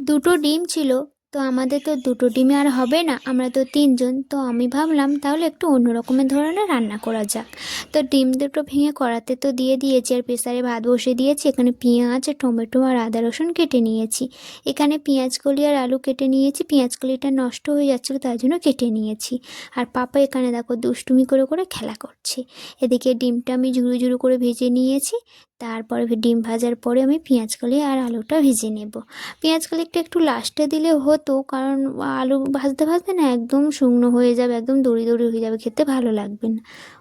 দুটো ডিম ছিল। তো আমাদের তো দুটো ডিমে আর হবে না, আমরা তো তিনজন। তো আমি ভাবলাম তাহলে একটু অন্য রকমের ধরনের রান্না করা যাক। তো ডিম দুটো ভেঙে কড়াতে তো দিয়ে দিয়েছি, আর প্রেসারে ভাত বসিয়ে দিয়েছি। এখানে পেঁয়াজ, টমেটো আর আদা রসুন কেটে নিয়েছি। এখানে পেঁয়াজকলি আর আলু কেটে নিয়েছি, পেঁয়াজকলিটা নষ্ট হয়ে যাচ্ছিলো তাই জন্য কেটে নিয়েছি। আর পাপা এখানে দেখো দুষ্টুমি করে করে খেলা করছে। এদিকে ডিমটা আমি ঝুরু ঝুরু করে ভেজে নিয়েছি। তারপরে ডিম ভাজার পরে আমি পেঁয়াজকলি আর আলুটা ভেজে নেব। পেঁয়াজকলিটা একটু লাস্টে দিলে হতো, কারণ আলু ভাজতে ভাজতে না একদম শুকনো হয়ে যাবে, একদম দড়ি দড়ি হয়ে যাবে, খেতে ভালো লাগবে না।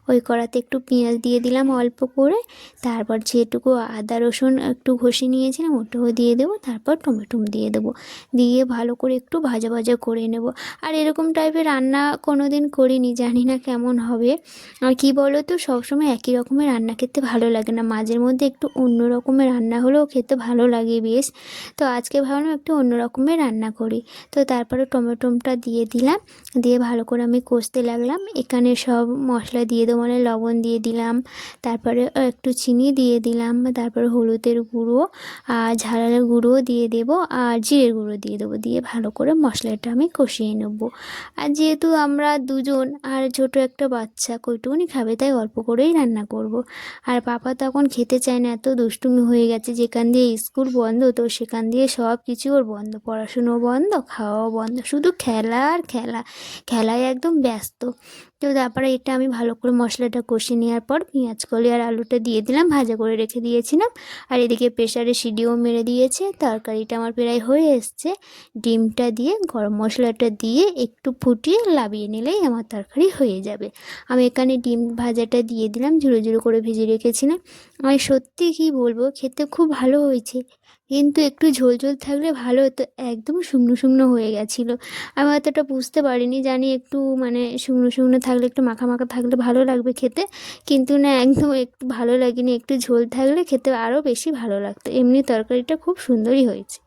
ওই কড়াতে একটু পেঁয়াজ দিয়ে দিলাম অল্প করে। তারপর যেটুকু আদা রসুন একটু ঘষে নিয়েছিলাম ওটাও দিয়ে দেবো। তারপর টমেটো দিয়ে দেবো, দিয়ে ভালো করে একটু ভাজা ভাজা করে নেব। আর এরকম টাইপের রান্না কোনো দিন করিনি, জানি না কেমন হবে। আর কী বলো তো, সবসময় একই রকমের রান্না খেতে ভালো লাগে না, মাঝের মধ্যে একটু অন্য রকমের রান্না হলেও খেতে ভালো লাগে বেশ। তো আজকে ভাবলাম একটু অন্য রকমের রান্না করি। তো তারপরে টমেটোটা দিয়ে দিলাম, দিয়ে ভালো করে আমি কষতে লাগলাম। এখানে সব মশলা দিয়ে দেবো, মানে লবণ দিয়ে দিলাম, তারপরে একটু চিনি দিয়ে দিলাম, তারপরে হলুদের গুঁড়ো আর ঝালের গুঁড়ো দিয়ে দেবো, আর জিরের গুঁড়ো দিয়ে দেবো, দিয়ে ভালো করে মশলাটা আমি কষিয়ে নেব। আর যেহেতু আমরা দুজন আর ছোটো একটা বাচ্চা কইটুকুনি খাবে, তাই অল্প করেই রান্না করব। আর পাপা তখন খেতে চায় না, এত দুষ্টুমি হয়ে গেছে। যেখান দিয়ে স্কুল বন্ধ, তো সেখান দিয়ে সব কিছু ওর বন্ধ, পড়াশুনো বন্ধ, খাওয়াও বন্ধ, শুধু খেলা আর খেলা, খেলায় একদম ব্যস্ত। তো তারপরে এটা আমি ভালো করে মশলাটা কষিয়ে নেওয়ার পর পেঁয়াজকলি আর আলুটা দিয়ে দিলাম, ভাজা করে রেখে দিয়েছিলাম। আর এদিকে প্রেসারে সিটিও মেরে দিয়েছে, তরকারিটা আমার প্রায় হয়ে এসছে। ডিমটা দিয়ে গরম মশলাটা দিয়ে একটু ফুটিয়ে লাবিয়ে নিলেই আমার তরকারি হয়ে যাবে। আমি এখানে ডিম ভাজাটা দিয়ে দিলাম, ঝুড়ো ঝুড়ো করে ভেজে রেখেছিলাম। আমি সত্যি কী বলবো, খেতে খুব ভালো হয়েছে, কিন্তু একটু ঝোল ঝোল থাকলে ভালো হতো, একদম শুকনো শুকনো হয়ে গেছিলো। আমি অতটা বুঝতে পারিনি, জানি একটু মানে শুকনো শুকনো থাকলে, একটু মাখা মাখা থাকলে ভালো লাগবে খেতে, কিন্তু না, একদম একটু ভালো লাগেনি। একটু ঝোল থাকলে খেতে আরও বেশি ভালো লাগতো। এমনি তরকারিটা খুব সুন্দরই হয়েছে।